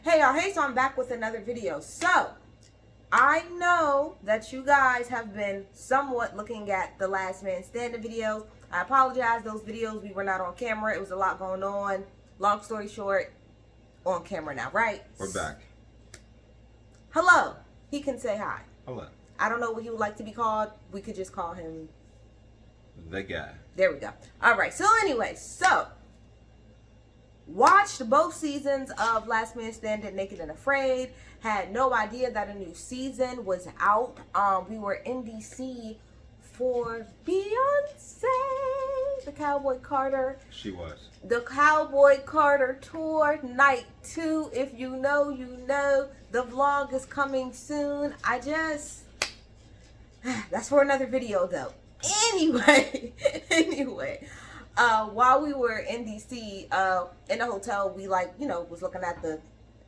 Hey y'all, so I'm back with another video. So, I know that you guys have been somewhat looking at the Last Man Standing videos. I apologize, those videos, we were not on camera. It was a lot going on. Long story short, on camera now, right? We're back. Hello. He can say hi. Hello. I don't know what he would like to be called. We could just call him the guy. There we go. Alright, so anyway, watched both seasons of Last Man Standing, Naked and Afraid. Had no idea that a new season was out. We were in DC for Beyonce, the Cowboy Carter. She was. The Cowboy Carter tour, night 2. If you know, you know. The vlog is coming soon. That's for another video though. Anyway, while we were in DC, in the hotel, we was looking at the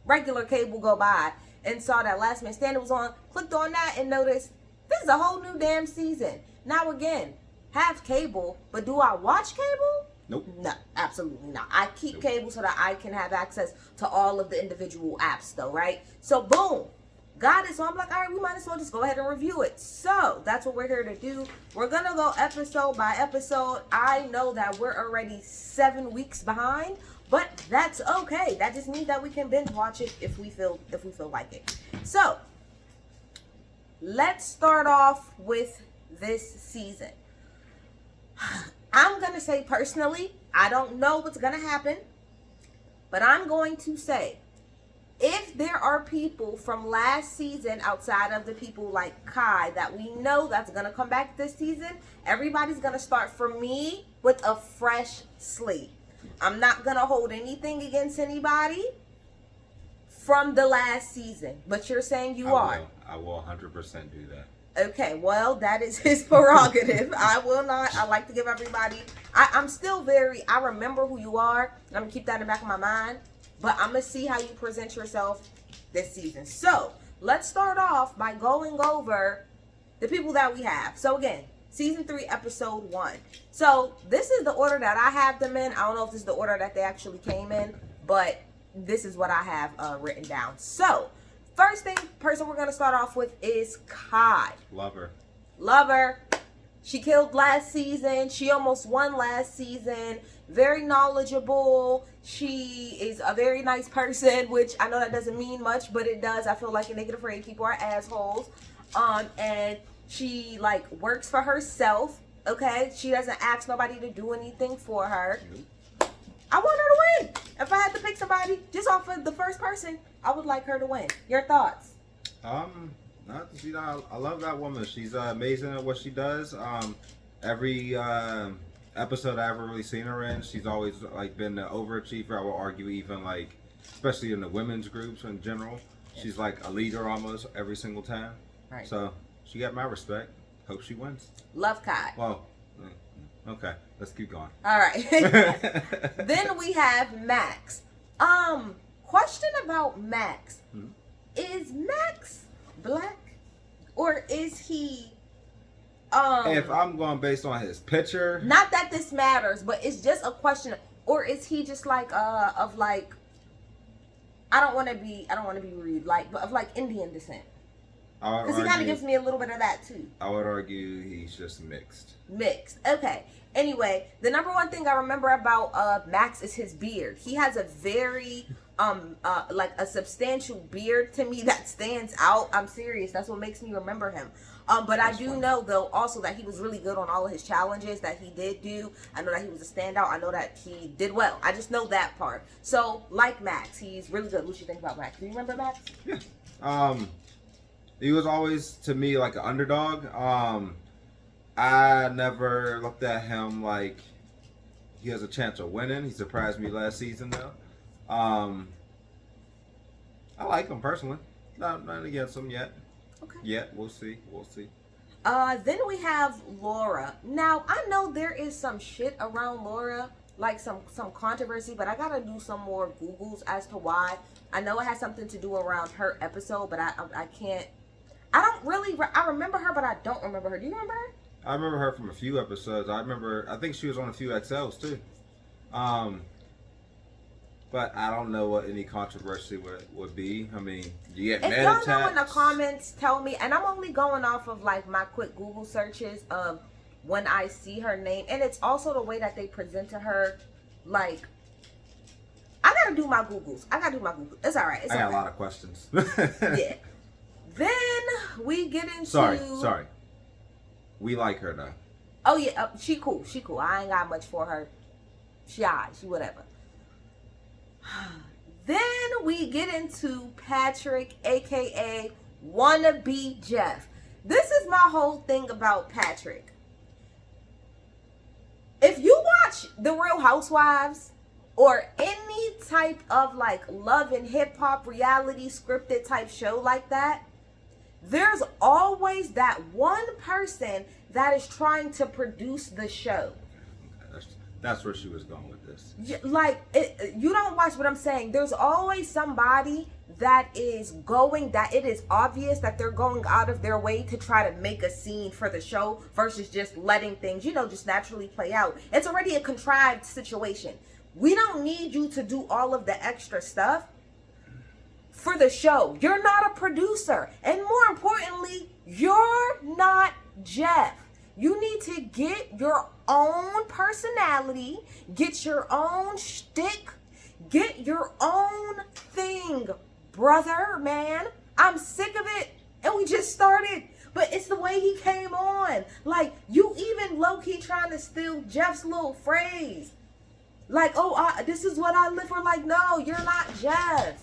regular cable go by and saw that Last Man Standing was on, clicked on that and noticed this is a whole new damn season. Now again, have cable, but do I watch cable? Nope. No, absolutely not. I keep cable so that I can have access to all of the individual apps though, right? So boom. Got it. So I'm like, all right, we might as well just go ahead and review it. So that's what we're here to do. We're going to go episode by episode. I know that we're already 7 weeks behind, but that's okay. That just means that we can binge watch it if we feel like it. So let's start off with this season. I'm going to say personally, I don't know what's going to happen, but I'm going to say, if there are people from last season outside of the people like Kai that we know that's going to come back this season, everybody's going to start for me with a fresh slate. I'm not going to hold anything against anybody from the last season, but you're saying you are. I will 100% do that. Okay, well, that is his prerogative. I will not. I like to give everybody, I'm still I remember who you are. I'm going to keep that in the back of my mind. But I'm going to see how you present yourself this season. So, let's start off by going over the people that we have. So, again, Season 3, Episode 1. So, this is the order that I have them in. I don't know if this is the order that they actually came in, but this is what I have written down. So, first person we're going to start off with is Kai. Love her. She killed last season. She almost won last season. Very knowledgeable. She is a very nice person, which I know that doesn't mean much, but it does. I feel like in Naked Afraid, people are assholes. And she works for herself. Okay, she doesn't ask nobody to do anything for her. I want her to win. If I had to pick somebody just off of the first person, I would like her to win. Your thoughts? I love that woman. She's amazing at what she does. Every episode I ever really seen her in, she's always been the overachiever. I will argue even especially in the women's groups in general. Yes. She's like a leader almost every single time. Right. So she got my respect. Hope she wins. Love Kai. Well, okay, let's keep going. All right. Then we have Max. Question about Max. Is Max black or is he if I'm going based on his picture, not that this matters, but it's just a question, or is he just I don't want to be rude, but of Indian descent, because he kind of gives me a little bit of that too. I would argue he's just mixed. Okay. Anyway, the number one thing I remember about Max is his beard. He has a very a substantial beard to me that stands out. I'm serious. That's what makes me remember him. But I do know though also that he was really good on all of his challenges that he did do. I know that he was a standout. I know that he did well. I just know that part. So like Max, he's really good. What you think about Max? Do you remember Max? Yeah. He was always to me like an underdog. I never looked at him like he has a chance of winning. He surprised me last season though. I like him personally. Not against him yet. Okay. Yet, we'll see. Then we have Laura. Now, I know there is some shit around Laura, some controversy, but I gotta do some more Googles as to why. I know it has something to do around her episode, but I can't. I remember her, but I don't remember her. Do you remember her? I remember her from a few episodes. I think she was on a few XLs too. but I don't know what any controversy would be. I mean, you get If meta y'all know in the chats. comments, tell me. And I'm only going off of like my quick Google searches of when I see her name, and it's also the way that they presented her. Like, I gotta do my Googles. It's all right. It's I got all a right. lot of questions. Yeah. Then we get into. Sorry. We like her though. Oh yeah, she cool. I ain't got much for her. She alright. She whatever. Then we get into Patrick, aka Wannabe Jeff. This is my whole thing about Patrick. If you watch The Real Housewives or any type of like love and hip hop reality scripted type show like that, there's always that one person that is trying to produce the show. That's where she was going with this. Like, you don't watch what I'm saying. There's always somebody that it is obvious that they're going out of their way to try to make a scene for the show versus just letting things, just naturally play out. It's already a contrived situation. We don't need you to do all of the extra stuff for the show. You're not a producer. And more importantly, you're not Jeff. You need to get your own personality, get your own shtick, get your own thing, brother, man. I'm sick of it. And we just started. But it's the way he came on. Like, you even low-key trying to steal Jeff's little phrase. Like, this is what I live for. Like, no, you're not Jeff.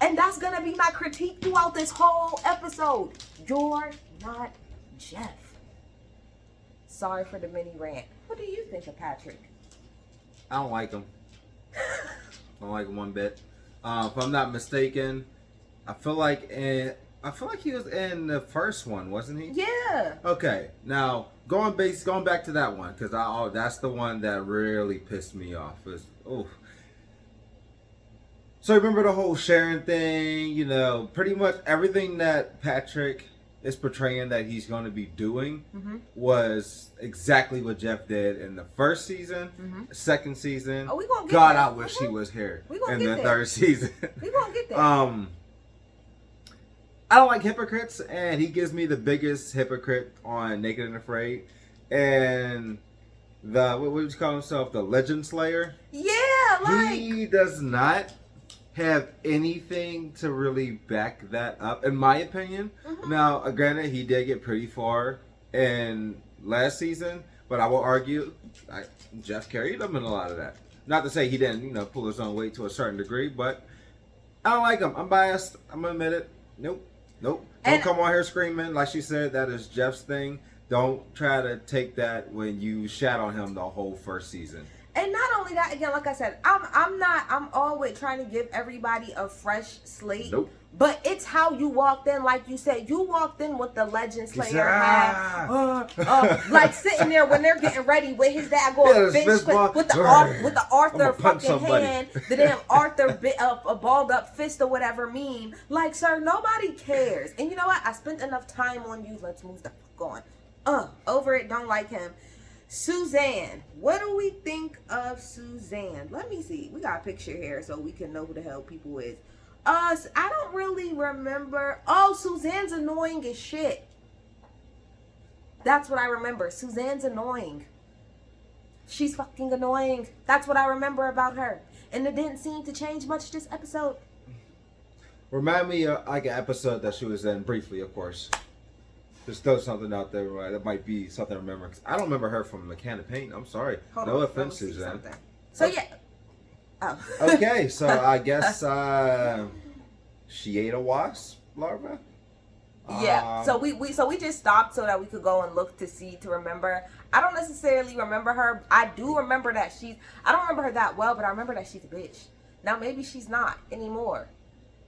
And that's going to be my critique throughout this whole episode. You're not Jeff. Sorry for the mini rant. What do you think of Patrick? I don't like him. I don't like him one bit. If I'm not mistaken, I feel like he was in the first one, wasn't he? Yeah. Okay. Now going back to that one because that's the one that really pissed me off. So remember the whole Sharon thing? Pretty much everything that Patrick is portraying that he's going to be doing was exactly what Jeff did in the first season, second season. Oh, we gonna get God, there. I wish he was here in the there. third season. We gonna get there. I don't like hypocrites, and he gives me the biggest hypocrite on Naked and Afraid, and what would you call himself, the Legend Slayer? Yeah, like he does not have anything to really back that up, in my opinion. Now, granted, he did get pretty far in last season, but I will argue Jeff carried him in a lot of that. Not to say he didn't, pull his own weight to a certain degree, but I don't like him. I'm biased. I'm gonna admit it. Nope. Don't come on here screaming. Like she said, that is Jeff's thing. Don't try to take that when you shat on him the whole first season. And not only that, again, like I said, I'm always trying to give everybody a fresh slate. Nope. But it's how you walked in, like you said. You walked in with the Legend Slayer hat, like sitting there when they're getting ready with his dad going fist with the Arthur fucking hand, the damn Arthur a balled up fist or whatever meme. Like, sir, nobody cares. And you know what? I spent enough time on you. Let's move the fuck on. Over it. Don't like him. Suzanne, what do we think of Suzanne? Let me see. We got a picture here so we can know who the hell people is. I don't really remember. Oh, Suzanne's annoying as shit. That's what I remember. Suzanne's annoying. She's fucking annoying. That's what I remember about her. And it didn't seem to change much this episode. Remind me of like an episode that she was in, briefly, of course. Just throw something out there, right? That might be something I remember. I don't remember her from The Can of Paint. I'm sorry. No offense, Suzanne. So yeah. Oh. Okay, so I guess she ate a wasp larva. Yeah. So we just stopped so that we could go and look to remember. I don't necessarily remember her. I do remember that I don't remember her that well, but I remember that she's a bitch. Now maybe she's not anymore.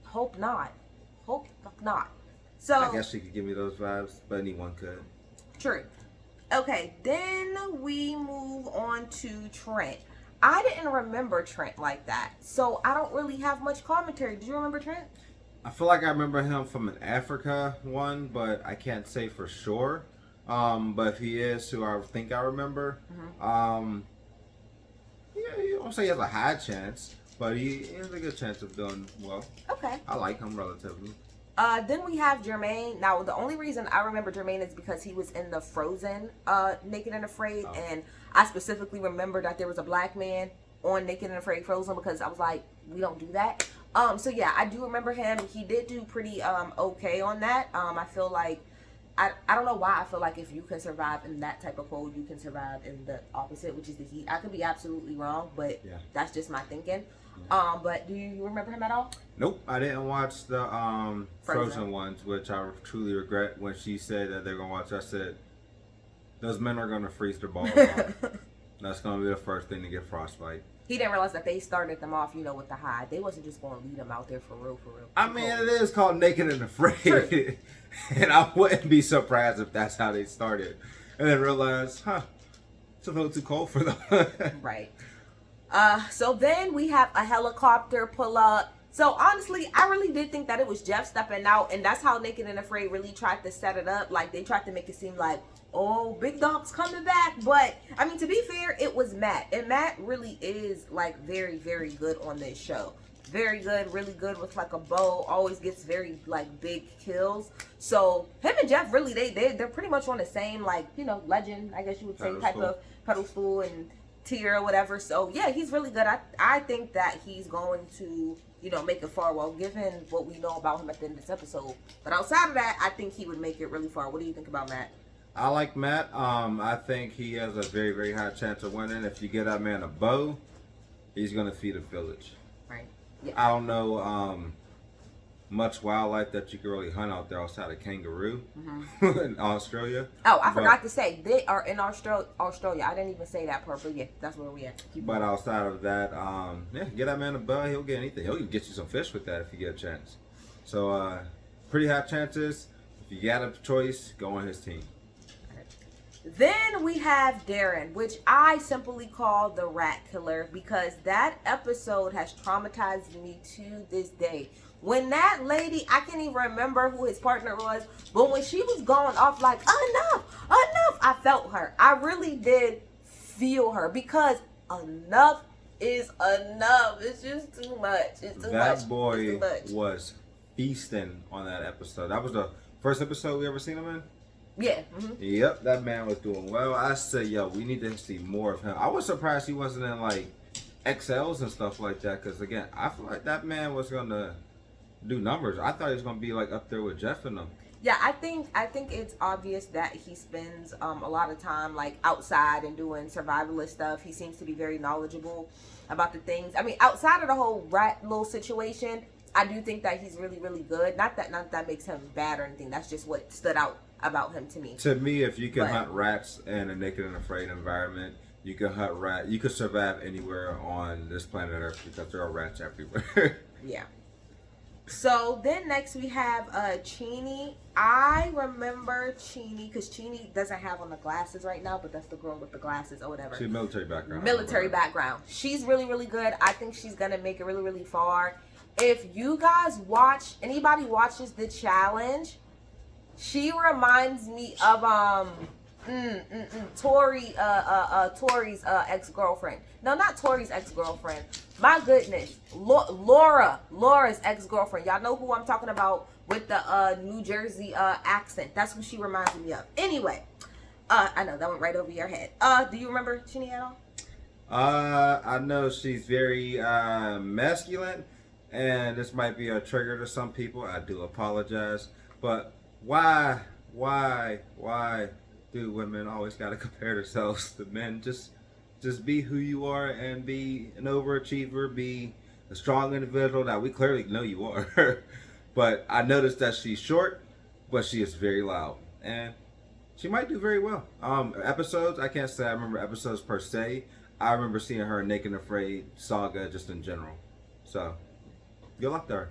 Hope not. Hope not. So I guess she could give me those vibes, but anyone could. True. Okay, then we move on to Trent. I didn't remember Trent like that, so I don't really have much commentary. Did you remember Trent? I feel like I remember him from an Africa one, but I can't say for sure. But if he is who I think I remember, yeah, I don't say he has a high chance, but he has a good chance of doing well. Okay. I like him relatively. Then we have Jermaine. Now, the only reason I remember Jermaine is because he was in the Frozen Naked and Afraid, and I specifically remember that there was a black man on Naked and Afraid Frozen because I was like, we don't do that. So yeah, I do remember him. He did do pretty okay on that. I feel like I don't know why I feel like if you can survive in that type of cold, you can survive in the opposite, which is the heat. I could be absolutely wrong, but that's just my thinking. But do you remember him at all? Nope, I didn't watch the Frozen ones, which I truly regret. When she said that they're gonna watch, I said those men are gonna freeze their balls off. That's gonna be the first thing to get frostbite. He didn't realize that they started them off, with the high. They wasn't just going to lead them out there for real, I mean, it is called Naked and Afraid. And I wouldn't be surprised if that's how they started. And then realize, it's a little too cold for them. Right. So then we have a helicopter pull up. So honestly, I really did think that it was Jeff stepping out. And that's how Naked and Afraid really tried to set it up. Like, they tried to make it seem like, oh, Big Dog's coming back. But, I mean, to be fair, it was Matt. And Matt really is, like, very, very good on this show. Very good, really good with, like, a bow. Always gets very, like, big kills. So, him and Jeff, really, they're pretty much on the same, like, legend, I guess you would say, type of pedestal and tier or whatever. So, yeah, he's really good. I think that he's going to, make it far well, given what we know about him at the end of this episode. But outside of that, I think he would make it really far. What do you think about Matt? I like Matt. I think he has a very, very high chance of winning. If you get that man a bow, he's going to feed a village. Right. Yeah. I don't know much wildlife that you can really hunt out there outside of kangaroo in Australia. Oh, I forgot to say, they are in Australia. I didn't even say that part, but yeah, that's where we at. But outside of that, get that man a bow, he'll get anything. He'll even get you some fish with that if you get a chance. So, pretty high chances. If you got a choice, go on his team. Then we have Darren, which I simply call the rat killer because that episode has traumatized me to this day. When that lady, I can't even remember who his partner was, but when she was going off like, enough, I felt her. I really did feel her because enough is enough. It's just too much. It's too much. That boy was feasting on that episode. That was the first episode we ever seen him in? Yeah. Mm-hmm. Yep, that man was doing well. I said, we need to see more of him. I was surprised he wasn't in like XLs and stuff like that because again, I feel like that man was gonna do numbers. I thought he was gonna be like up there with Jeff and them. Yeah, I think it's obvious that he spends a lot of time like outside and doing survivalist stuff. He seems to be very knowledgeable about the things. I mean, outside of the whole rat little situation, I do think that he's really, really good. Not that makes him bad or anything. That's just what stood out about him to me. To me, if you can hunt rats in a Naked and Afraid environment, you can hunt rat. You could survive anywhere on this planet Earth because there are rats everywhere. Yeah. So then next we have Chini. I remember Chini because Chini doesn't have on the glasses right now, but that's the girl with the glasses or whatever. She's military background. Military background. She's really, really good. I think she's gonna make it really, really far. If you guys anybody watches the challenge, she reminds me of Tori's ex-girlfriend. No, not Tori's ex-girlfriend. My goodness, Laura's ex-girlfriend. Y'all know who I'm talking about with the New Jersey accent. That's who she reminds me of. Anyway, I know that went right over your head. Do you remember Chini at all? I know she's very masculine, and this might be a trigger to some people. I do apologize, but why do women always gotta compare themselves to men? Just be who you are and be an overachiever, be a strong individual that we clearly know you are. But I noticed that she's short, but she is very loud. And she might do very well. Episodes, I can't say I remember episodes per se. I remember seeing her in Naked and Afraid saga just in general. So, good luck to her.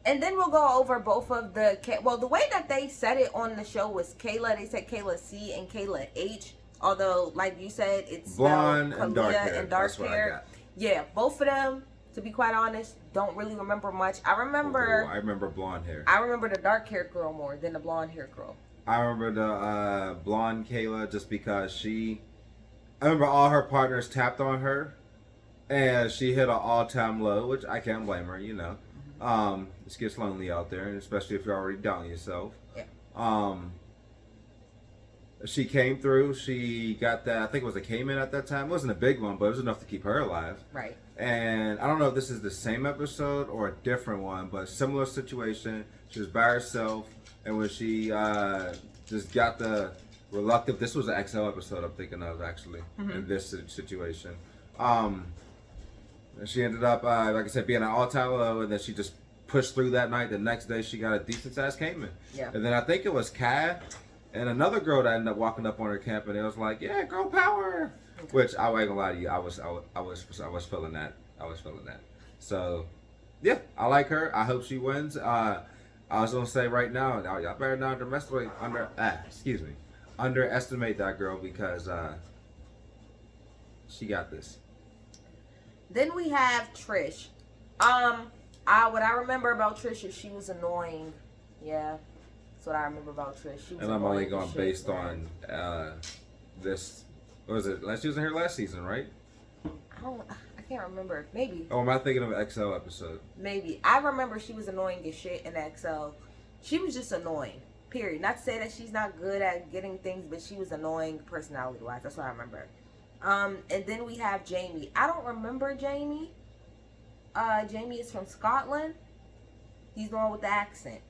And then we'll go over both of the way that they said it on the show was Kayla. They said Kayla C and Kayla H. Although, like you said, it's blonde and dark hair. That's what I got. Yeah, both of them, to be quite honest, don't really remember much. I remember blonde hair. I remember the dark haired girl more than the blonde haired girl. I remember the blonde Kayla just because I remember all her partners tapped on her and she hit an all-time low, which I can't blame her. You know, it gets lonely out there, and especially if you're already down on yourself. Yeah. She came through. She got that. I think it was a Cayman at that time. It wasn't a big one, but it was enough to keep her alive. Right. And I don't know if this is the same episode or a different one, but similar situation. She was by herself, and when she just got the reluctant. This was an XL episode I'm thinking of actually in this situation. And she ended up, like I said, being an all-time low, and then she just pushed through that night. The next day, she got a decent-sized Cayman. Yeah. And then I think it was Kai and another girl that ended up walking up on her camp, and it was like, "Yeah, girl power." Okay. Which I ain't gonna lie to you, I was feeling that. I was feeling that. So, yeah, I like her. I hope she wins. I was gonna say right now, y'all better not underestimate that girl because she got this. Then we have Trish. What I remember about Trish is she was annoying. Yeah, that's what I remember about Trish. She was and I'm only going shit, based man. on this. What was it? She was in her last season, right? I can't remember. Maybe. Oh, am I thinking of an XL episode? Maybe. I remember she was annoying as shit in XL. She was just annoying. Period. Not to say that she's not good at getting things, but she was annoying personality-wise. That's what I remember. And then we have Jamie. I don't remember Jamie. Jamie is from Scotland. He's the one with the accent.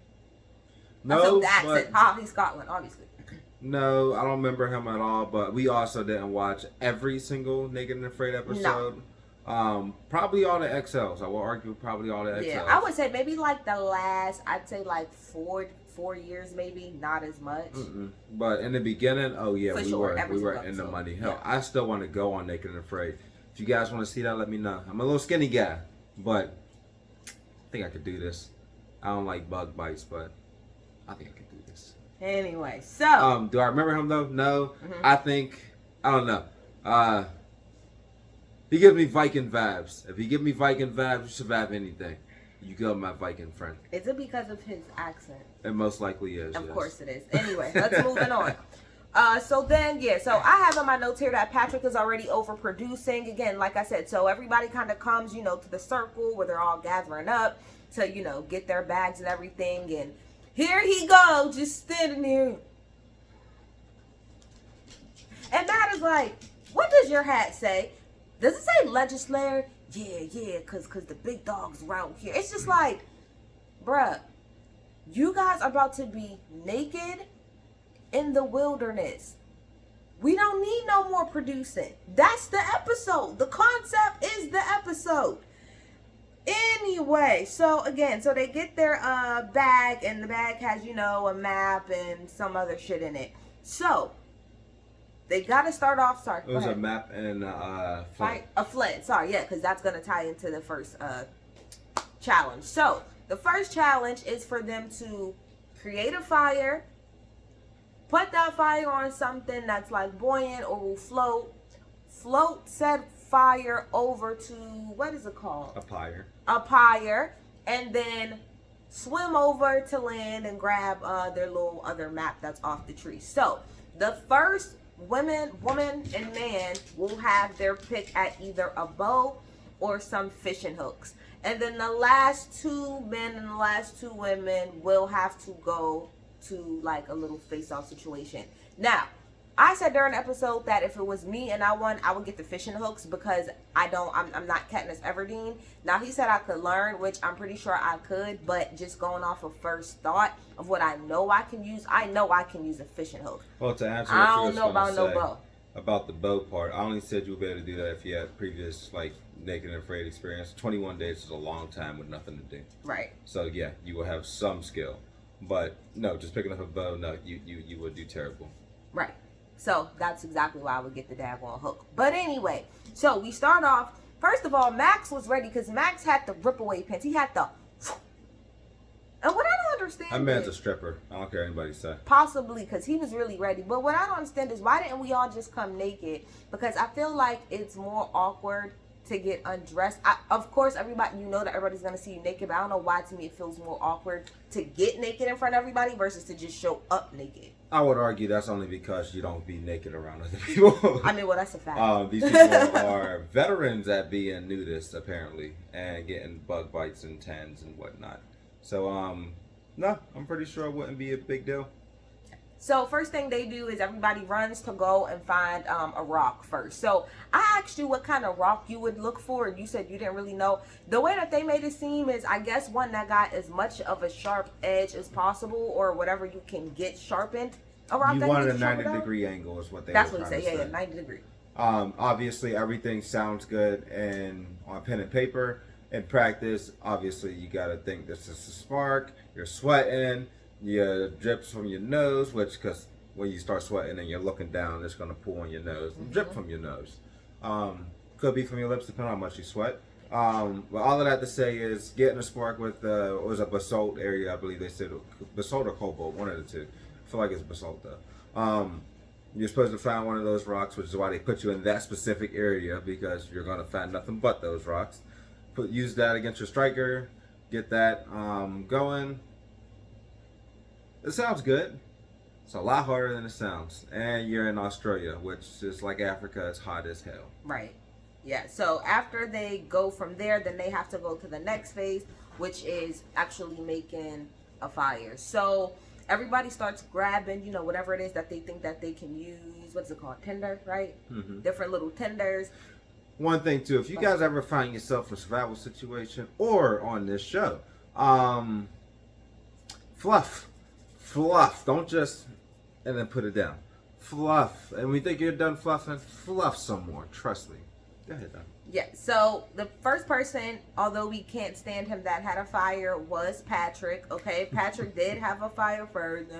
No, the accent. He's Scotland, obviously. No, I don't remember him at all. But we also didn't watch every single Naked and Afraid episode. No. Probably all the XLs. I will argue probably all the XLs. Yeah, I would say maybe like the last. I'd say like 4 years, maybe not as much. But in the beginning, oh yeah, we were episode. in the money. Hell, yeah. I still want to go on Naked and Afraid. If you guys want to see that, let me know. I'm a little skinny guy, but I think I could do this. I don't like bug bites, but I think I could do this. Anyway, so do I remember him though? No. I don't know. He gives me Viking vibes. If he give me Viking vibes, you survive anything. You go, my Viking friend. Is it because of his accent? It most likely is. Of course it is. Anyway, let's move on. So I have on my notes here that Patrick is already overproducing. Again, like I said, so everybody kind of comes, to the circle where they're all gathering up to, get their bags and everything. And here he goes, just standing there. And Matt is like, what does your hat say? Does it say legislator? Yeah, cause the big dogs are out here. It's just like, bruh, you guys are about to be naked in the wilderness. We don't need no more producing. That's the episode. The concept is the episode. Anyway, so they get their bag, and the bag has, a map and some other shit in it. So they gotta start off. Sorry, it was a map and flint. A flint. Sorry, yeah, because that's gonna tie into the first challenge. So the first challenge is for them to create a fire, put that fire on something that's like buoyant or will float. Float said fire over to, what is it called? A pyre, and then swim over to land and grab their little other map that's off the tree. So the first woman and man will have their pick at either a bow or some fishing hooks, and then the last 2 men and the last 2 women will have to go to like a little face-off situation. Now, I said during the episode that if it was me and I won, I would get the fishing hooks because I'm not Katniss Everdeen. Now, he said I could learn, which I'm pretty sure I could, but just going off of first thought of what I know I can use, I know I can use a fishing hook. Well, to answer I don't know about no bow. About the bow part, I only said you would be able to do that if you had previous like Naked and Afraid experience. 21 days is a long time with nothing to do. Right. So yeah, you will have some skill, but no, just picking up a bow, no, you would do terrible. Right. So that's exactly why I would get the daggone hook. But anyway, so we start off. First of all, Max was ready because Max had the rip away pants. He had the. And what I don't understand. That man's a stripper. I don't care what anybody say. Possibly because he was really ready. But what I don't understand is why didn't we all just come naked? Because I feel like it's more awkward to get undressed. Of course, everybody, you know that everybody's gonna see you naked, but I don't know why. To me, it feels more awkward to get naked in front of everybody versus to just show up naked. I would argue that's only because you don't be naked around other people. I mean, well, that's a fact. These people are veterans at being nudists, apparently, and getting bug bites and tans and whatnot. So, no, I'm pretty sure it wouldn't be a big deal. So first thing they do is everybody runs to go and find a rock first. So I asked you what kind of rock you would look for, and you said you didn't really know. The way that they made it seem is, I guess, one that got as much of a sharp edge as possible, or whatever you can get sharpened. A rock You that wanted you a can 90-degree angle is what they That's were what he trying said. to Yeah, say. 90 degree. Obviously, everything sounds good and on pen and paper. In practice, obviously, you got to think this is a spark. You're sweating. You drips from your nose, which, because when you start sweating and you're looking down, it's going to pool on your nose. Drip from your nose. Could be from your lips, depending on how much you sweat. But all of that to say is getting a spark with, it was a basalt area, I believe they said. Basalt or cobalt, one of the two. I feel like it's basalt, though. You're supposed to find one of those rocks, which is why they put you in that specific area, because you're going to find nothing but those rocks. Use that against your striker, get that going. It sounds good. It's a lot harder than it sounds. And you're in Australia, which is like Africa. It's hot as hell. Right. Yeah. So after they go from there, then they have to go to the next phase, which is actually making a fire. So everybody starts grabbing, whatever it is that they think that they can use. What's it called? Tinder, right? Mm-hmm. Different little tinders. One thing too, if you guys ever find yourself in a survival situation or on this show, fluff. Don't just and then put it down. Fluff. And when you think you're done fluffing, fluff some more. Trust me. Go ahead, Don. Yeah, so the first person, although we can't stand him, that had a fire was Patrick. Okay, Patrick did have a fire first.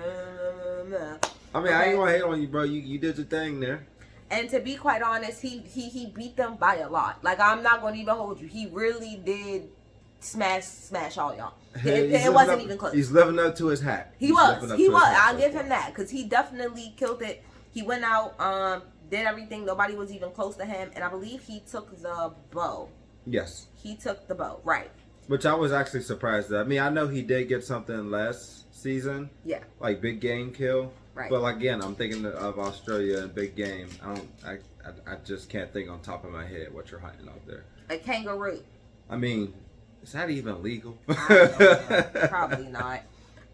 I mean, I ain't gonna hate on you, bro. You did your thing there. And to be quite honest, he beat them by a lot. Like, I'm not gonna even hold you. He really did smash all y'all. It wasn't even close. He's living up to his hat. He was. I'll give him that, because he definitely killed it. He went out, did everything. Nobody was even close to him, and I believe he took the bow. Yes. He took the bow, right? Which I was actually surprised at. I mean, I know he did get something last season. Yeah. Like big game kill. Right. But again, I'm thinking of Australia and big game. I just can't think on top of my head what you're hunting out there. A kangaroo. I mean, is that even legal? Probably not.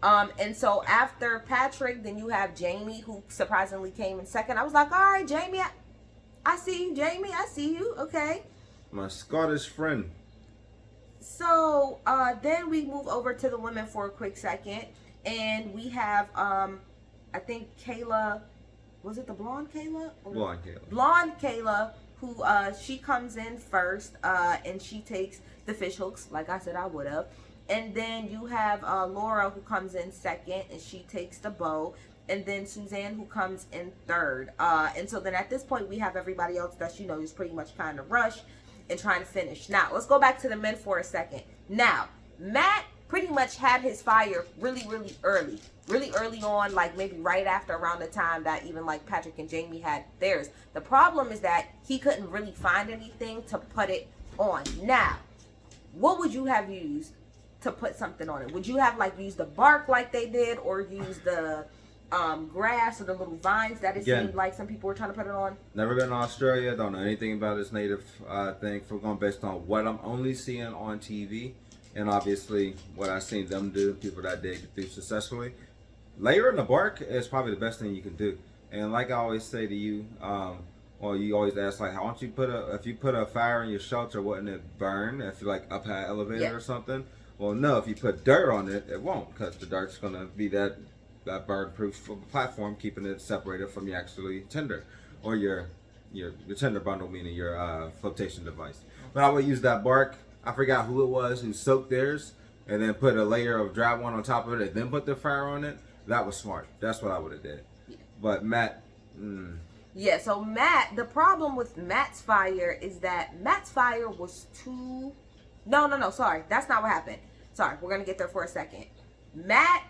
And so after Patrick, then you have Jamie, who surprisingly came in second. I was like, all right, Jamie, I see you, Jamie. I see you. Okay. My Scottish friend. So then we move over to the women for a quick second, and we have I think Kayla, was it the blonde Kayla? Blonde Kayla. Blonde Kayla, who she comes in first, and she takes the fish hooks, like I said I would have. And then you have Laura, who comes in second, and she takes the bow. And then Suzanne, who comes in third. And so then at this point, we have everybody else that's, just pretty much kind of rush and trying to finish. Now, let's go back to the men for a second. Now, Matt pretty much had his fire really, really early. Really early on, like maybe right after around the time that even like Patrick and Jamie had theirs. The problem is that he couldn't really find anything to put it on. Now, what would you have used to put something on it? Would you have like used the bark like they did, or use the grass or the little vines that it seemed like some people were trying to put it on? Never been to Australia. Don't know anything about this native thing. For going based on what I'm only seeing on TV, and obviously what I've seen them do, people that did get through successfully. Layering the bark is probably the best thing you can do. And like I always say to you, well, you always ask like, how don't you if you put a fire in your shelter, wouldn't it burn if you like up high elevator or something? Well, no, if you put dirt on it, it won't, because the dirt's gonna be that burn-proof platform, keeping it separated from your actually tinder or your tinder bundle, meaning your flotation device. But I would use that bark. I forgot who it was who soaked theirs and then put a layer of dry one on top of it and then put the fire on it. That was smart. That's what I would have did. Yeah. But Matt. Yeah, so Matt, the problem with Matt's fire is that Matt's fire was too... No, sorry. That's not what happened. Sorry, we're going to get there for a second. Matt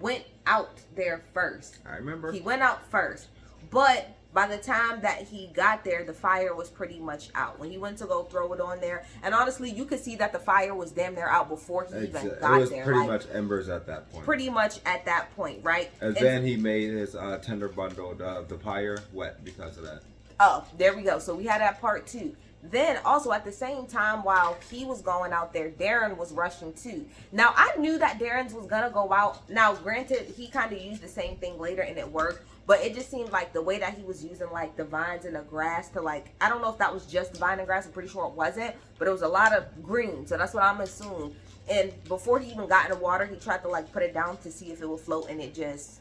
went out there first. I remember. He went out first. But by the time that he got there, the fire was pretty much out. When he went to go throw it on there, and honestly, you could see that the fire was damn near out before he even got there. It was pretty much embers at that point. Pretty much at that point, right? And then he made his tender bundle, the pyre, wet because of that. Oh, there we go. So we had that part too. Then also at the same time, while he was going out there, Darren was rushing too. Now I knew that Darren's was gonna go out. Now granted, he kind of used the same thing later and it worked, but it just seemed like the way that he was using like the vines and the grass to like, I don't know if that was just vine and grass. I'm pretty sure it wasn't, but it was a lot of green. So that's what I'm assuming. And before he even got in the water, he tried to like put it down to see if it would float, and it just.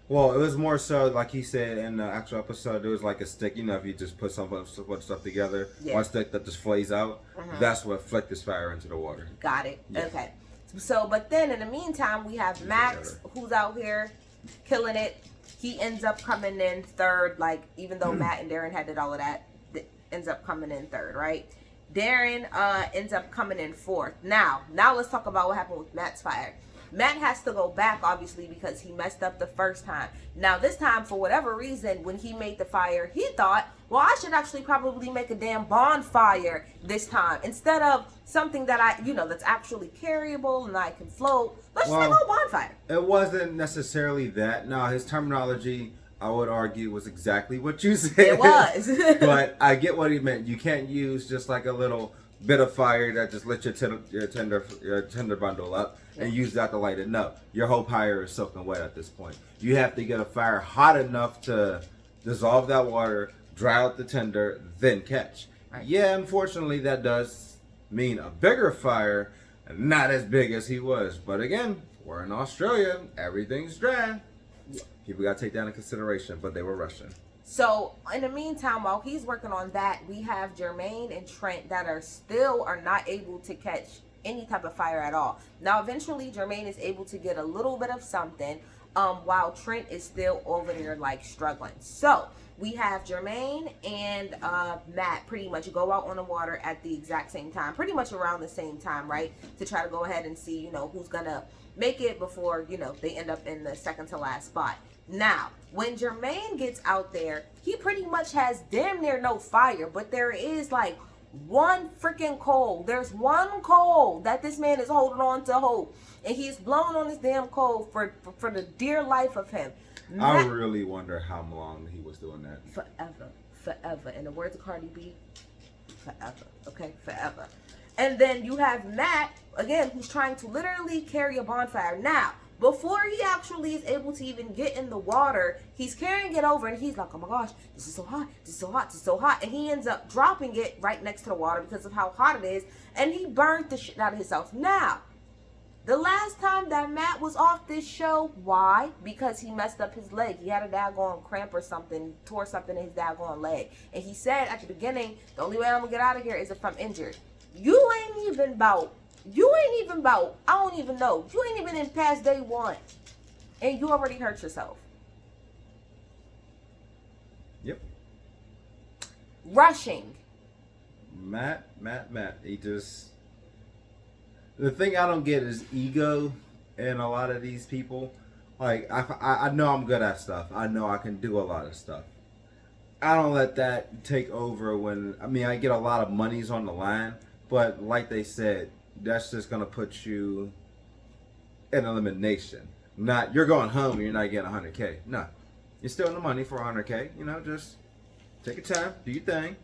Well, it was more so, like he said in the actual episode, it was like a stick. You know, if you just put some stuff together, one stick that just flays out, that's what flicked his fire into the water. Got it. Yeah. Okay. So, but then in the meantime, we have Max, who's out here killing it. He ends up coming in third, like, even though Matt and Darren had did all of that, ends up coming in third, right? Darren ends up coming in fourth. Now let's talk about what happened with Matt's fire. Matt has to go back, obviously, because he messed up the first time. Now, this time, for whatever reason, when he made the fire, he thought, well, I should actually probably make a damn bonfire this time. Instead of something that that's actually carryable and I can float, let's just make a bonfire. It wasn't necessarily that. No, his terminology, I would argue, was exactly what you said. It was. But I get what he meant. You can't use just like a little bit of fire that just lit your tender bundle up and use that to light it. No, your whole pyre is soaking wet at this point. You have to get a fire hot enough to dissolve that water, dry out the tinder, then catch. Right. Yeah, unfortunately, that does mean a bigger fire, not as big as he was. But again, we're in Australia, everything's dry. People got to take that into consideration, but they were rushing. So, in the meantime, while he's working on that, we have Jermaine and Trent that are not able to catch any type of fire at all. Now, eventually, Jermaine is able to get a little bit of something, while Trent is still over there, like, struggling. So, we have Jermaine and Matt pretty much go out on the water at the exact same time, pretty much around the same time, right? To try to go ahead and see, who's going to make it before, they end up in the second to last spot. Now, when Jermaine gets out there, he pretty much has damn near no fire, but there is like one freaking coal. There's one coal that this man is holding on to hope, and he's blowing on this damn coal for the dear life of him. I really wonder how long he was doing that. Forever. In the words of Cardi B, forever. Okay, forever. And then you have Matt, again, who's trying to literally carry a bonfire. Now, before he actually is able to even get in the water, he's carrying it over and he's like, oh my gosh, this is so hot, this is so hot, this is so hot. And he ends up dropping it right next to the water because of how hot it is. And he burned the shit out of himself. Now, the last time that Matt was off this show, why? Because he messed up his leg. He had a daggone cramp or something, tore something in his daggone leg. And he said at the beginning, the only way I'm going to get out of here is if I'm injured. You ain't even about, I don't even know. You ain't even in past day one. And you already hurt yourself. Yep. Rushing. Matt. He just... The thing I don't get is ego in a lot of these people. Like, I know I'm good at stuff. I know I can do a lot of stuff. I don't let that take over when... I get a lot of monies on the line. But like they said, that's just going to put you in elimination. Not, you're going home and you're not getting 100K. No. You're still in the money for 100K. Just take your time, do your thing,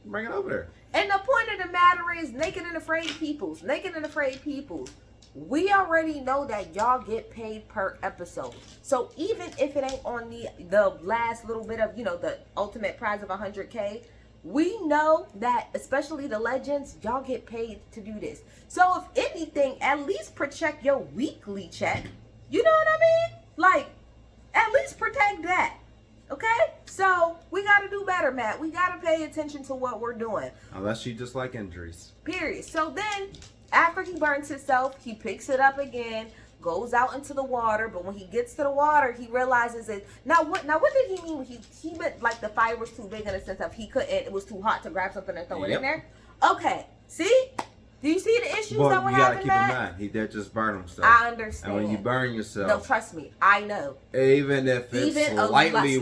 bring it over there. And the point of the matter is, naked and afraid peoples. We already know that y'all get paid per episode. So even if it ain't on the last little bit of, the ultimate prize of 100K, we know that, especially the legends, y'all get paid to do this. So if anything, at least protect your weekly check. You know what I mean? Like, at least protect that. Okay? So we got to do better, Matt. We got to pay attention to what we're doing. Unless you just like injuries. Period. So then, after he burns himself, he picks it up again, goes out into the water, but when he gets to the water, he realizes it. Now what did he mean when he meant like the fire was too big in the sense of it was too hot to grab something and throw it in there? Okay, see? Do you see the issues But that we're you gotta having, keep in Matt? mind, he did just burn himself. I understand. And when you burn No, yourself, trust me, I know. even if it's slightly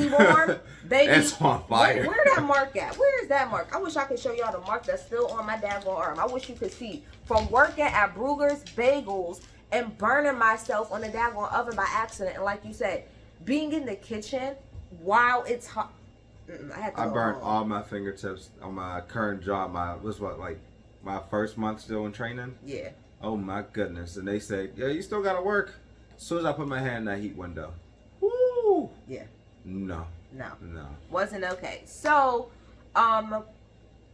warm, baby, it's on fire. Where that mark at? Where is that mark? I wish I could show y'all the mark that's still on my daggone arm. I wish you could see. From working at Brugger's Bagels and burning myself on the daggone oven by accident. And like you said, being in the kitchen while it's hot. I burned all my fingertips on my current job. My first month still in training. Yeah. Oh my goodness. And they said, yeah, you still gotta work. As soon as I put my hand in that heat window. Woo! Yeah. No. Wasn't okay. So,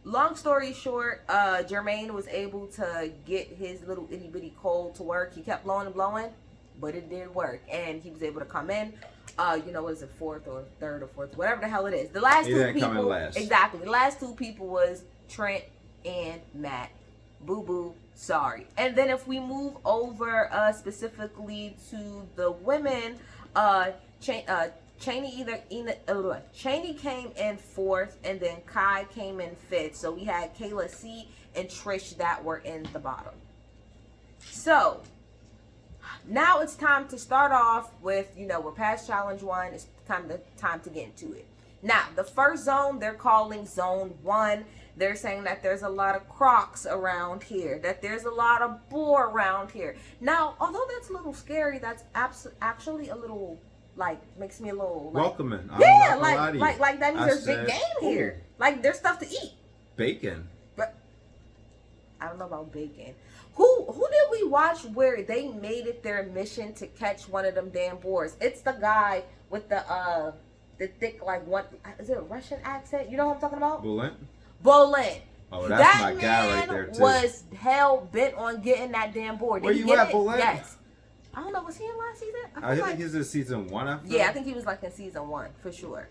long story short, Jermaine was able to get his little itty bitty cold to work. He kept blowing and blowing, but it did work. And he was able to come in. Was it fourth or third or fourth, whatever the hell it is. The last two people, come in last. Exactly. The last two people was Trent and Matt. Boo boo, sorry. And then if we move over specifically to the women, Chaney came in fourth, and then Kai came in fifth. So we had Kayla C and Trish that were in the bottom. So now it's time to start off with, we're past challenge 1. It's time to get into it. Now, the first zone, they're calling zone 1. They're saying that there's a lot of crocs around here, that there's a lot of boar around here. Now, although that's a little scary, that's actually a little, makes me a little, welcoming. Yeah, like that means there's big game here. Like, there's stuff to eat. Bacon. But I don't know about bacon. Who did we watch where they made it their mission to catch one of them damn boars? It's the guy with the thick, is it a Russian accent? You know what I'm talking about? Bolin. Oh, that's my guy right there, too. Was hell bent on getting that damn boar. Where you at, Bolin? Yes. I don't know. Was he in last season? I think he's in season 1 after. Yeah, I think he was in season 1 for sure.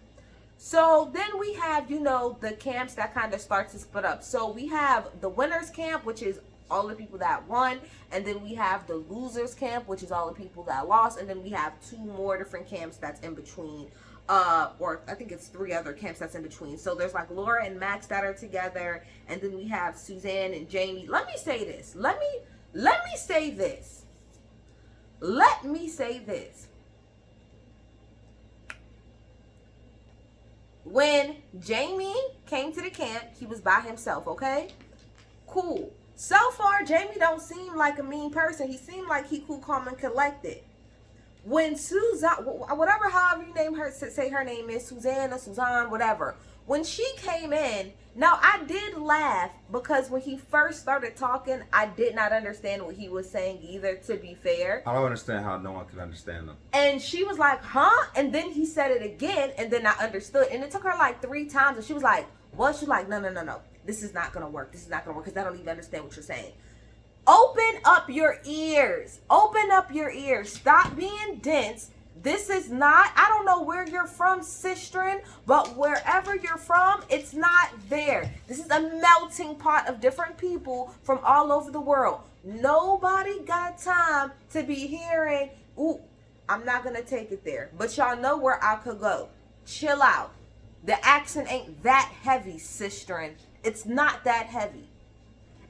So then we have, the camps that kind of starts to split up. So we have the winners camp, which is all the people that won, and then we have the losers camp, which is all the people that lost, and then we have 2 more different camps that's in between. Or I think it's 3 other camps that's in between. So there's Laura and Max that are together, and then we have Suzanne and Jamie. Let me say this. Let me say this. Let me say this. When Jamie came to the camp, he was by himself, okay? Cool. So far, Jamie don't seem like a mean person. He seemed like he cool, calm, and collected. When Suzanne, whatever, however you name her, say her name is Suzanne or Suzanne, whatever. When she came in, now I did laugh because when he first started talking, I did not understand what he was saying either, to be fair. I don't understand how no one can understand them. And she was like, huh? And then he said it again, and then I understood. And it took her 3 times, and she was like, what? She was like, no. This is not going to work. This is not going to work because I don't even understand what you're saying. Open up your ears. Open up your ears. Stop being dense. This is not, I don't know where you're from, Sistren, but wherever you're from, it's not there. This is a melting pot of different people from all over the world. Nobody got time to be hearing, ooh, I'm not going to take it there. But y'all know where I could go. Chill out. The accent ain't that heavy, Sistren. It's not that heavy.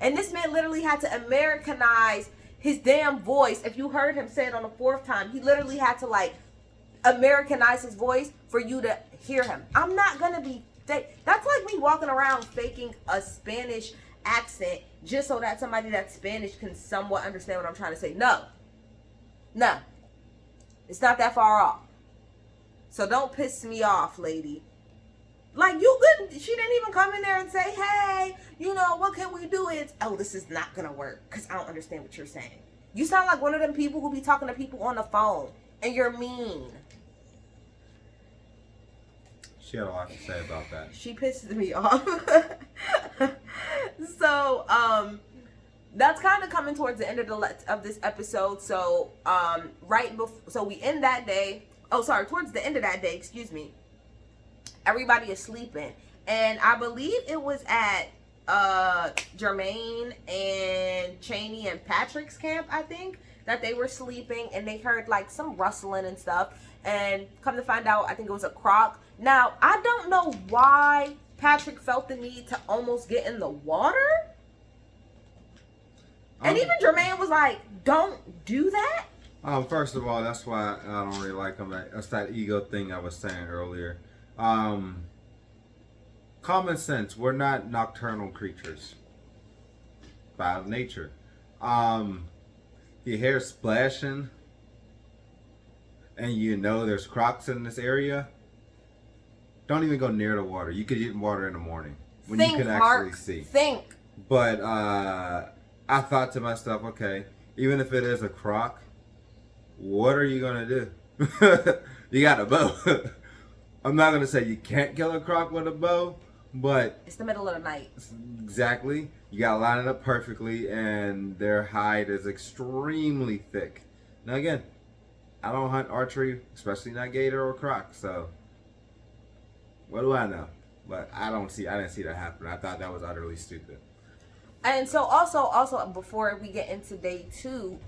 And this man literally had to Americanize his damn voice. If you heard him say it on the 4th time, he literally had to Americanize his voice for you to hear him. I'm not going to be fake. That's like me walking around faking a Spanish accent just so that somebody that's Spanish can somewhat understand what I'm trying to say. No. It's not that far off. So don't piss me off, lady. You couldn't, she didn't even come in there and say, hey, what can we do? This is not going to work because I don't understand what you're saying. You sound like one of them people who be talking to people on the phone and you're mean. She had a lot to say about that. She pisses me off. So, that's kind of coming towards the end of this episode. So, so we end that day. Towards the end of that day, excuse me. Everybody is sleeping, and I believe it was at Jermaine and Chaney and Patrick's camp, I think, that they were sleeping, and they heard some rustling and stuff, and come to find out, I think it was a croc. Now, I don't know why Patrick felt the need to almost get in the water, And even Jermaine was like, "Don't do that." First of all, that's why I don't really like him. That's that ego thing I was saying earlier. Common sense. We're not nocturnal creatures by nature. Your hair splashing, and you know there's crocs in this area. Don't even go near the water. You could get water in the morning when you can actually see. Think. But I thought to myself, okay, even if it is a croc, what are you gonna do? You got a bow. I'm not gonna say you can't kill a croc with a bow, but it's the middle of the night. Exactly. You gotta line it up perfectly, and their hide is extremely thick. Now again, I don't hunt archery, especially not gator or croc, so what do I know? But I didn't see that happen. I thought that was utterly stupid. And so also before we get into day 2,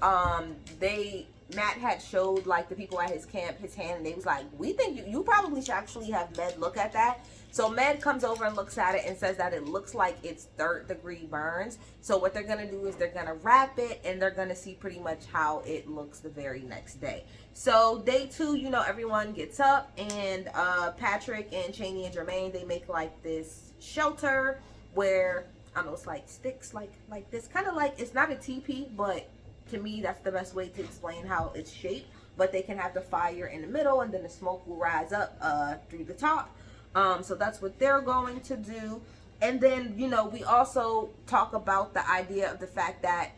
Matt had showed like the people at his camp his hand, and they was like, "We think you probably should actually have Med look at that." So Med comes over and looks at it and says that it looks like it's 3rd-degree burns. So what they're gonna do is they're gonna wrap it, and they're gonna see pretty much how it looks the very next day. So day 2, everyone gets up, and Patrick and Cheney and Jermaine, they make like this shelter where I don't know, it's like sticks like this, kind of like, it's not a teepee, but to me that's the best way to explain how it's shaped. But they can have the fire in the middle, and then the smoke will rise up through the top. So that's what they're going to do. And then, we also talk about the idea of the fact that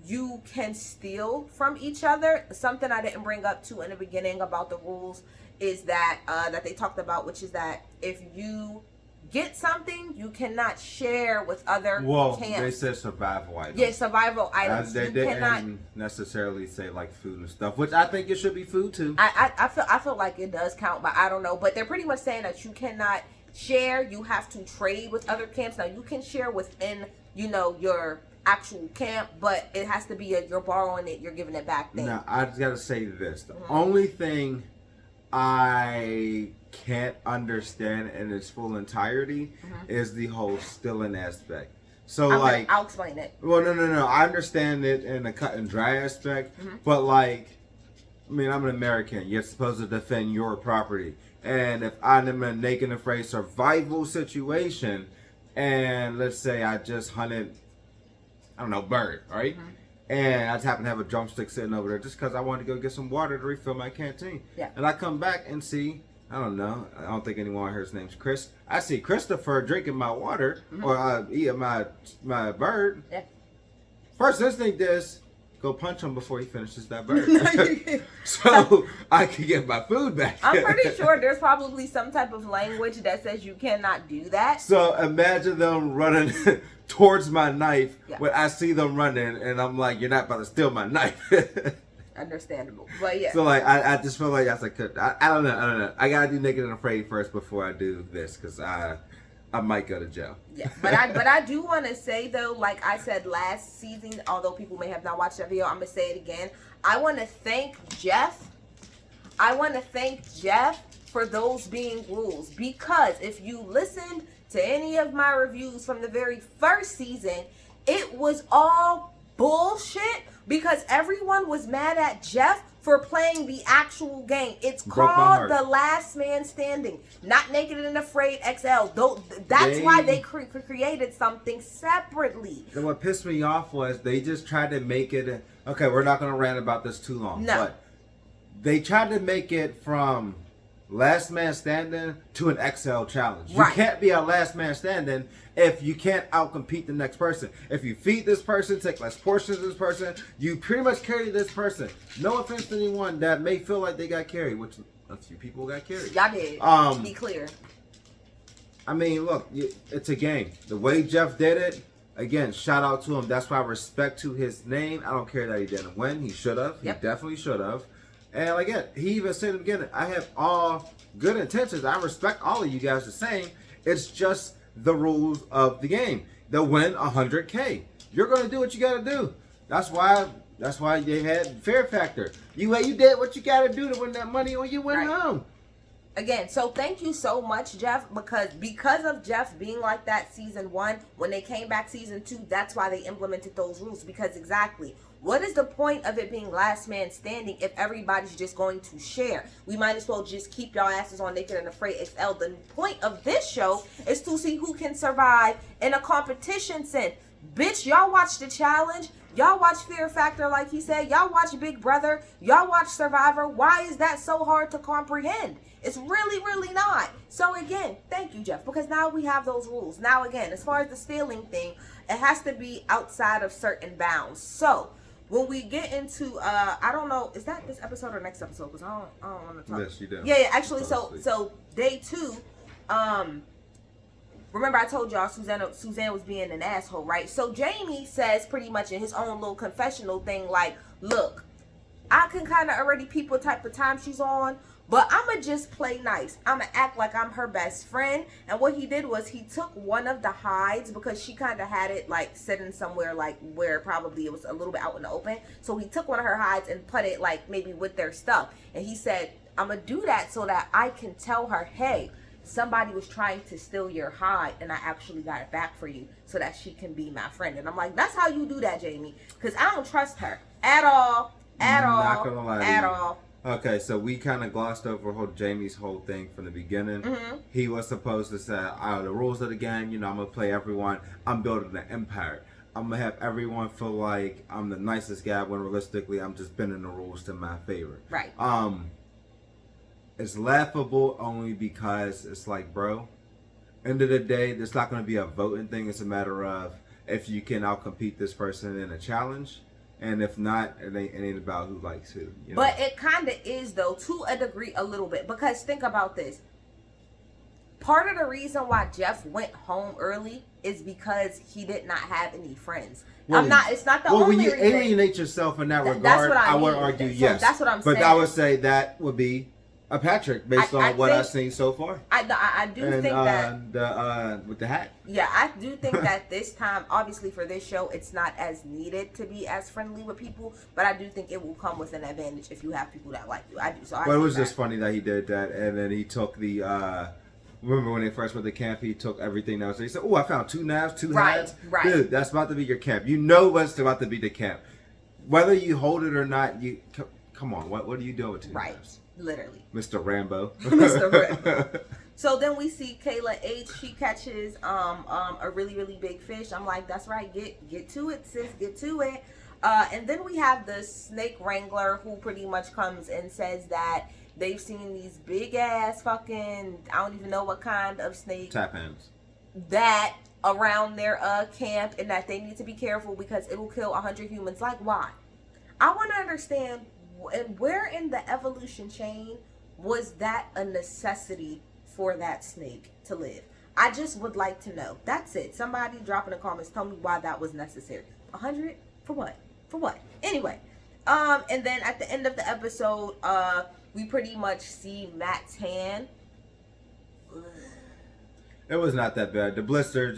you can steal from each other. Something I didn't bring up too in the beginning about the rules is that that they talked about, which is that if you get something, you cannot share with other camps. They said survival items. Yeah, survival items. They didn't necessarily say like food and stuff, which I think it should be food too. I feel like it does count, but I don't know. But they're pretty much saying that you cannot share. You have to trade with other camps. Now you can share within, your actual camp, but it has to be you're borrowing it, you're giving it back thing. Now I just gotta say this: the only thing I can't understand in its full entirety is the whole stealing aspect. So I'll explain it. Well, no. I understand it in a cut and dry aspect, but I'm an American. You're supposed to defend your property, and if I'm in a naked and afraid survival situation, and let's say I just hunted, I don't know, bird, right? And I just happen to have a drumstick sitting over there just because I wanted to go get some water to refill my canteen. Yeah. And I come back and see, I don't know, I don't think anyone heard his name's Chris. I see Christopher drinking my water or eating my bird. Yeah. First instinct is go punch him before he finishes that bird. So I can get my food back. I'm pretty sure there's probably some type of language that says you cannot do that. So imagine them running towards my knife when I see them running, and I'm like, you're not about to steal my knife. Understandable, but yeah. So I just feel like that's I don't know. I gotta do Naked and Afraid first before I do this, because I might go to jail. Yeah, but I do want to say though, like I said last season, although people may have not watched that video, I'm gonna say it again. I want to thank Jeff. For those being rules, because if you listened to any of my reviews from the very first season, it was all bullshit because everyone was mad at Jeff for playing the actual game. It's called The Last Man Standing, not Naked and Afraid XL. That's why they created something separately. And what pissed me off was they just tried to make it. Okay, we're not going to rant about this too long. No. But they tried to make it from Last Man Standing to an XL challenge. Right. You can't be a last man standing if you can't outcompete the next person. If you feed this person, take less portions of this person, you pretty much carry this person. No offense to anyone that may feel like they got carried, which a few people got carried. Y'all did. Be clear. I mean, look, it's a game. The way Jeff did it, again, shout out to him. That's why respect to his name. I don't care that he didn't win. He should have. Yep. He definitely should have. And again, he even said at the beginning, I have all good intentions. I respect all of you guys the same. It's just the rules of the game. They'll win 100K. You're going to do what you got to do. That's why they had Fear Factor. You did what you got to do to win that money or you went home. Again, so thank you so much, Jeff, because of Jeff being like that season 1, when they came back season 2, that's why they implemented those rules. Because exactly, what is the point of it being last man standing if everybody's just going to share? We might as well just keep y'all asses on Naked and Afraid XL. The point of this show is to see who can survive in a competition sense. Bitch, y'all watch The Challenge. Y'all watch Fear Factor, like he said. Y'all watch Big Brother. Y'all watch Survivor. Why is that so hard to comprehend? It's really, really not. So again, thank you, Jeff, because now we have those rules. Now again, as far as the stealing thing, it has to be outside of certain bounds. So when we get into, I don't know, is that this episode or next episode? Because I don't want to talk. Yes, you do. Yeah, actually, so day 2, remember I told y'all Suzanne was being an asshole, right? So Jamie says pretty much in his own little confessional thing, like, look, I can kind of already peep what type of time she's on, but I'ma just play nice. I'ma act like I'm her best friend. And what he did was he took one of the hides, because she kind of had it like sitting somewhere like where probably it was a little bit out in the open. So he took one of her hides and put it like maybe with their stuff. And he said, I'ma do that so that I can tell her, hey, somebody was trying to steal your hide and I actually got it back for you so that she can be my friend. And I'm like, that's how you do that, Jamie. Because I don't trust her at all. Not gonna lie at all. Okay, so we kind of glossed over Jamie's whole thing from the beginning. He was supposed to say, the rules of the game, I'm going to play everyone. I'm building an empire. I'm going to have everyone feel like I'm the nicest guy when realistically I'm just bending the rules to my favor. Right. It's laughable only because it's like, bro, end of the day, there's not going to be a voting thing. It's a matter of if you can outcompete this person in a challenge. And if not, it ain't about who likes who. But it kind of is, though, to a degree, a little bit. Because think about this. Part of the reason why Jeff went home early is because he did not have any friends. Well, it's not the only when you reason. alienate yourself in that regard, that's what I would mean. argue So yes. that's what I'm saying. But I would say that would be a Patrick based on what I've seen so far. I do think that with the hat. Yeah, I do think that this time, obviously for this show, it's not as needed to be as friendly with people, but I do think it will come with an advantage if you have people that like you. I do. So But it was just funny that he did that, and then he took the. Remember when they first went to camp, he took everything that was there. He said, "Oh, I found 2 knives, 2 hats. Right. Dude, that's about to be your camp. You know what's about to be the camp. Whether you hold it or not, you come on. What are you doing with 2 knives?" Literally. Mr. Rambo. Mr. Rambo. So then we see Kayla H. She catches a really, really big fish. I'm like, that's right. Get to it, sis. Get to it. And then we have the snake wrangler who pretty much comes and says that they've seen these big ass fucking, I don't even know what kind of snake. Tap hands. That around their camp, and that they need to be careful because it will kill 100 humans. Like, why? I want to understand. And where in the evolution chain was that a necessity for that snake to live? I just would like to know. That's it. Somebody drop in the comments. Tell me why that was necessary. 100? For what? For what? Anyway. And then at the end of the episode, we pretty much see Matt's hand. It was not that bad. The blister,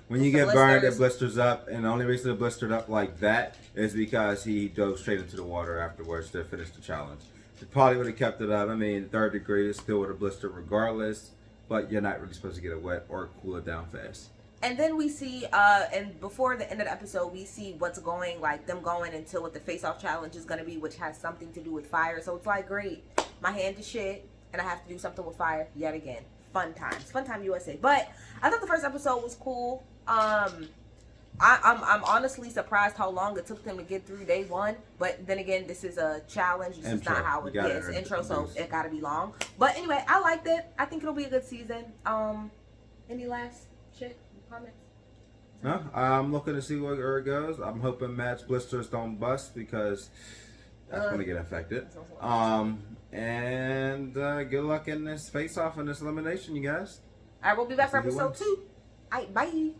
when you get burned, it blisters up. And the only reason it blistered up like that is because he dove straight into the water afterwards to finish the challenge. It probably would have kept it up. I mean, 3rd degree is still with a blister regardless. But you're not really supposed to get it wet or cool it down fast. And then we see, and before the end of the episode, we see what's going, like them going into what the face-off challenge is going to be, which has something to do with fire. So it's like, great, my hand is shit, and I have to do something with fire yet again. Fun times. Fun time USA. But I thought the first episode was cool. I'm honestly surprised how long it took them to get through day 1. But then again, this is a challenge. This is not how it is. It's an intro, so it gotta be long. But anyway, I liked it. I think it'll be a good season. Any last shit? Comments? No, I'm looking to see where it goes. I'm hoping Matt's blisters don't bust because that's going to get affected. And good luck in this face-off and this elimination, you guys. All right, we'll be back for episode 2. All right, bye.